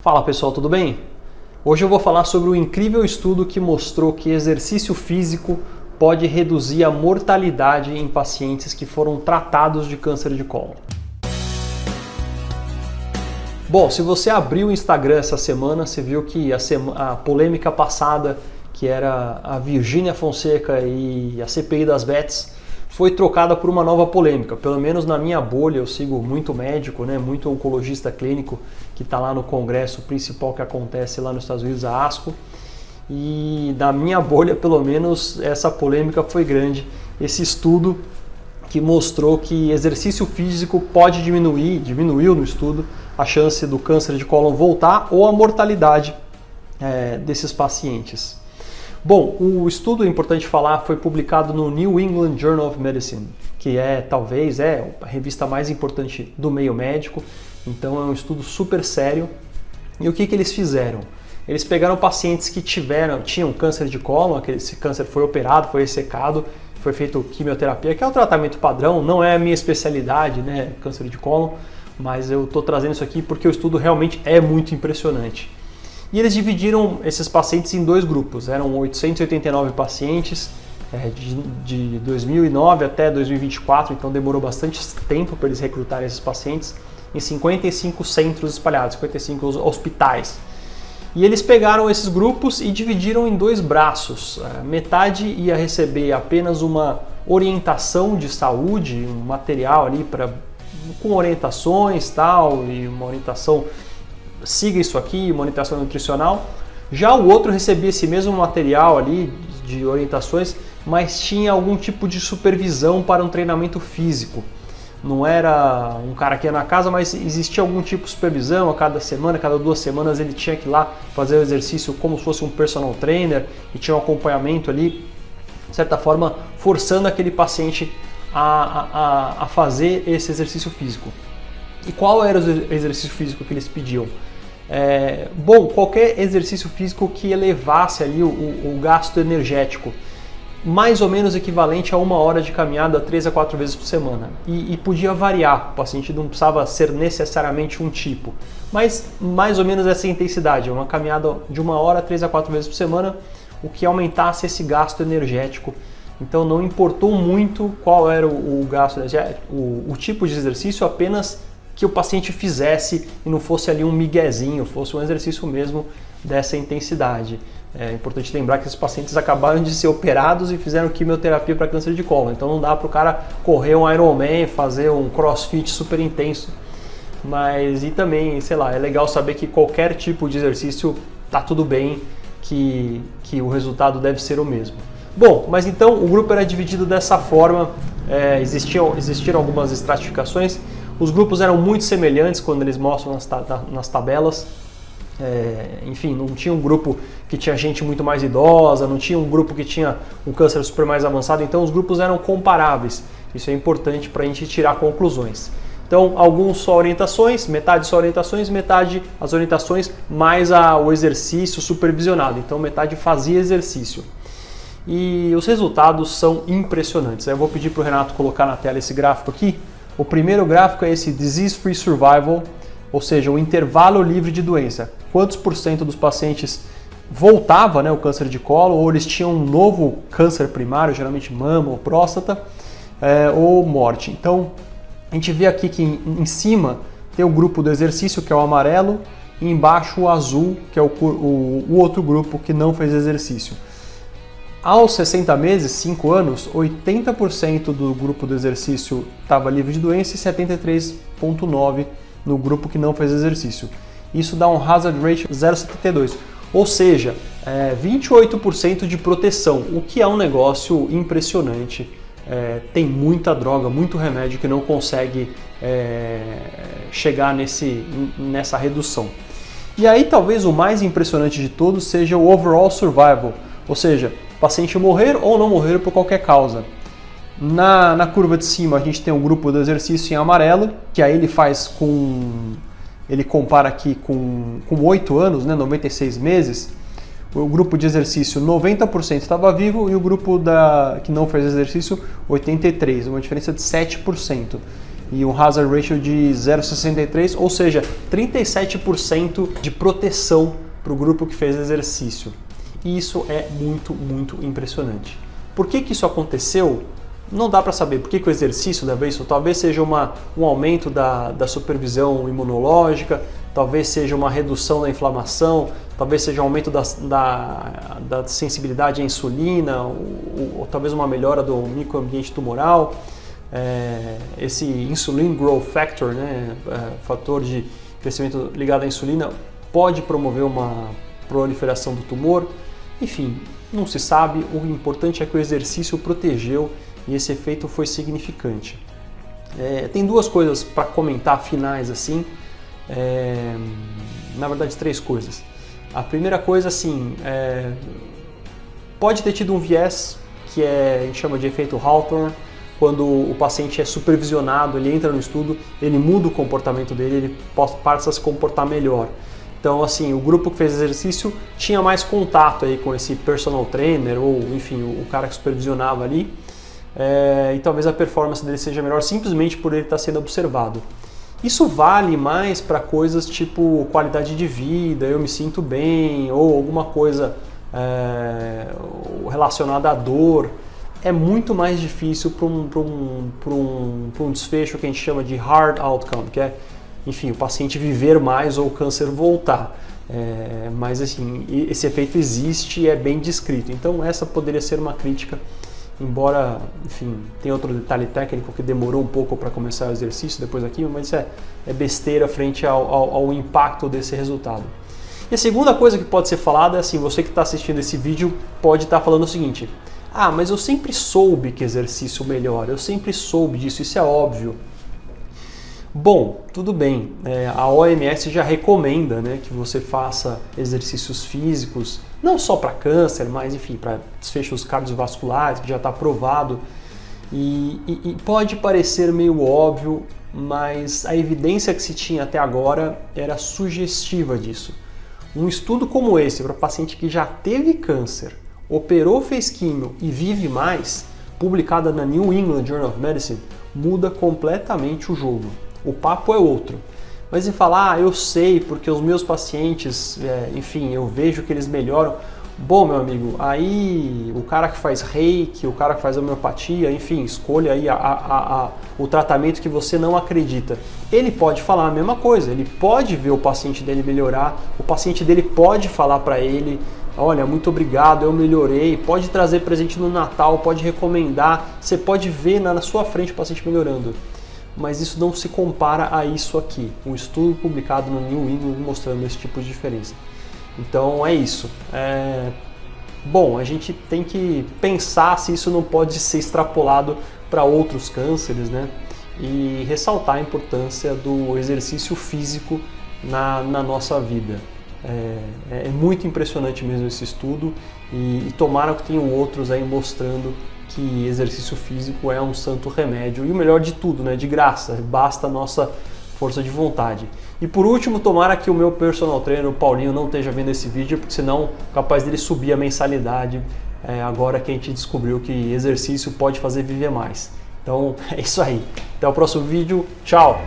Fala pessoal, tudo bem? Hoje eu vou falar sobre o incrível estudo que mostrou que exercício físico pode reduzir a mortalidade em pacientes que foram tratados de câncer de cólon. Bom, se você abriu o Instagram essa semana, você viu que a polêmica passada, que era a Virgínia Fonseca e a CPI das Bets, foi trocada por uma nova polêmica. Pelo menos na minha bolha, eu sigo muito médico, muito oncologista clínico que está lá no congresso principal que acontece lá nos Estados Unidos, a ASCO. E na minha bolha, pelo menos, essa polêmica foi grande. Esse estudo que mostrou que exercício físico pode diminuiu no estudo, a chance do câncer de cólon voltar ou a mortalidade desses pacientes. Bom, o estudo, é importante falar, foi publicado no New England Journal of Medicine, que talvez a revista mais importante do meio médico, então é um estudo super sério. E o que eles fizeram? Eles pegaram pacientes que tinham câncer de cólon, esse câncer foi operado, foi ressecado, foi feito quimioterapia, que é o tratamento padrão, não é a minha especialidade, câncer de cólon, mas eu estou trazendo isso aqui porque o estudo realmente é muito impressionante. E eles dividiram esses pacientes em dois grupos, eram 889 pacientes de 2009 até 2024, então demorou bastante tempo para eles recrutarem esses pacientes, em 55 centros espalhados, 55 hospitais. E eles pegaram esses grupos e dividiram em dois braços. Metade ia receber apenas uma orientação de saúde, um material ali com orientações e uma orientação, siga isso aqui, uma orientação nutricional. Já o outro recebia esse mesmo material ali de orientações, mas tinha algum tipo de supervisão para um treinamento físico. Não era um cara que ia na casa, mas existia algum tipo de supervisão. A cada semana, cada 2 semanas ele tinha que ir lá fazer o exercício como se fosse um personal trainer e tinha um acompanhamento ali, de certa forma, forçando aquele paciente a fazer esse exercício físico. E qual era o exercício físico que eles pediam? Bom, qualquer exercício físico que elevasse ali o gasto energético, mais ou menos equivalente a 1 hora de caminhada 3 a 4 vezes por semana. E podia variar, o paciente não precisava ser necessariamente um tipo, mas mais ou menos essa intensidade, uma caminhada de 1 hora 3 a 4 vezes por semana, o que aumentasse esse gasto energético. Então não importou muito qual era o gasto energético, o tipo de exercício, apenas que o paciente fizesse e não fosse ali um miguezinho, fosse um exercício mesmo dessa intensidade. É importante lembrar que esses pacientes acabaram de ser operados e fizeram quimioterapia para câncer de cólon, então não dá para o cara correr um Ironman, fazer um crossfit super intenso. E também, sei lá, é legal saber que qualquer tipo de exercício tá tudo bem, que o resultado deve ser o mesmo. Bom, mas então o grupo era dividido dessa forma, existiram algumas estratificações. Os grupos eram muito semelhantes quando eles mostram nas tabelas. Enfim, não tinha um grupo que tinha gente muito mais idosa, não tinha um grupo que tinha um câncer super mais avançado, então os grupos eram comparáveis. Isso é importante para a gente tirar conclusões. Então, alguns só orientações, metade só orientações, metade as orientações mais o exercício supervisionado. Então, metade fazia exercício. E os resultados são impressionantes. Eu vou pedir para o Renato colocar na tela esse gráfico aqui. O primeiro gráfico é esse Disease-Free Survival, ou seja, o intervalo livre de doença. Quantos por cento dos pacientes voltava o câncer de colo, ou eles tinham um novo câncer primário, geralmente mama ou próstata, ou morte. Então, a gente vê aqui que em cima tem o grupo do exercício, que é o amarelo, e embaixo o azul, que é o outro grupo que não fez exercício. Aos 60 meses, 5 anos, 80% do grupo do exercício estava livre de doença e 73,9% no grupo que não fez exercício. Isso dá um hazard ratio 0,72, ou seja, 28% de proteção, o que é um negócio impressionante. Tem muita droga, muito remédio que não consegue chegar nessa redução. E aí talvez o mais impressionante de todos seja o overall survival, ou seja, o paciente morrer ou não morrer por qualquer causa. Na curva de cima a gente tem o grupo do exercício em amarelo, que aí ele compara aqui com 8 anos, 96 meses. O grupo de exercício 90% estava vivo e o grupo que não fez exercício 83%, uma diferença de 7%. e um hazard ratio de 0,63, ou seja, 37% de proteção para o grupo que fez exercício. E isso é muito, muito impressionante. Por que isso aconteceu? Não dá para saber. Por que o exercício leva isso? Talvez seja um aumento da supervisão imunológica, talvez seja uma redução da inflamação, talvez seja um aumento da sensibilidade à insulina, ou talvez uma melhora do microambiente tumoral. Esse Insulin Growth Factor, né, fator de crescimento ligado à insulina, pode promover uma proliferação do tumor. Enfim, não se sabe. O importante é que o exercício protegeu e esse efeito foi significante. Tem duas coisas para comentar finais assim. Na verdade, três coisas. A primeira coisa, assim, pode ter tido um viés que a gente chama de efeito Hawthorne. Quando o paciente é supervisionado, ele entra no estudo, ele muda o comportamento dele, ele passa a se comportar melhor. Então, assim, o grupo que fez exercício tinha mais contato aí com esse personal trainer ou, enfim, o cara que supervisionava ali. E talvez a performance dele seja melhor simplesmente por ele estar sendo observado. Isso vale mais para coisas tipo qualidade de vida, eu me sinto bem, ou alguma coisa relacionada à dor. É muito mais difícil para um desfecho que a gente chama de hard outcome, que é, enfim, o paciente viver mais ou o câncer voltar. Mas assim, esse efeito existe e é bem descrito. Então essa poderia ser uma crítica, embora, enfim, tem outro detalhe técnico que demorou um pouco para começar o exercício depois da quimio, mas isso é besteira frente ao impacto desse resultado. E a segunda coisa que pode ser falada é assim, você que está assistindo esse vídeo pode estar falando o seguinte: ah, mas eu sempre soube que exercício melhora, eu sempre soube disso, isso é óbvio. Bom, tudo bem, a OMS já recomenda, né, que você faça exercícios físicos, não só para câncer, mas enfim, para desfechos cardiovasculares, que já está provado. E pode parecer meio óbvio, mas a evidência que se tinha até agora era sugestiva disso. Um estudo como esse, para paciente que já teve câncer, operou, fez quimio e vive mais, publicada na New England Journal of Medicine, muda completamente o jogo. O papo é outro. Mas em falar, eu sei porque os meus pacientes, enfim, eu vejo que eles melhoram. Bom, meu amigo, aí o cara que faz reiki, o cara que faz homeopatia, enfim, escolha aí o tratamento que você não acredita. Ele pode falar a mesma coisa, ele pode ver o paciente dele melhorar, o paciente dele pode falar para ele: olha, muito obrigado, eu melhorei. Pode trazer presente no Natal, pode recomendar, você pode ver na sua frente o paciente melhorando. Mas isso não se compara a isso aqui, um estudo publicado no New England mostrando esse tipo de diferença. Então é isso. Bom, a gente tem que pensar se isso não pode ser extrapolado para outros cânceres, né? E ressaltar a importância do exercício físico na nossa vida. É muito impressionante mesmo esse estudo e tomara que tenham outros aí mostrando que exercício físico é um santo remédio e o melhor de tudo, né? De graça, basta a nossa força de vontade. E por último, tomara que o meu personal trainer, o Paulinho, não esteja vendo esse vídeo, porque senão é capaz dele subir a mensalidade agora que a gente descobriu que exercício pode fazer viver mais. Então é isso aí. Até o próximo vídeo. Tchau!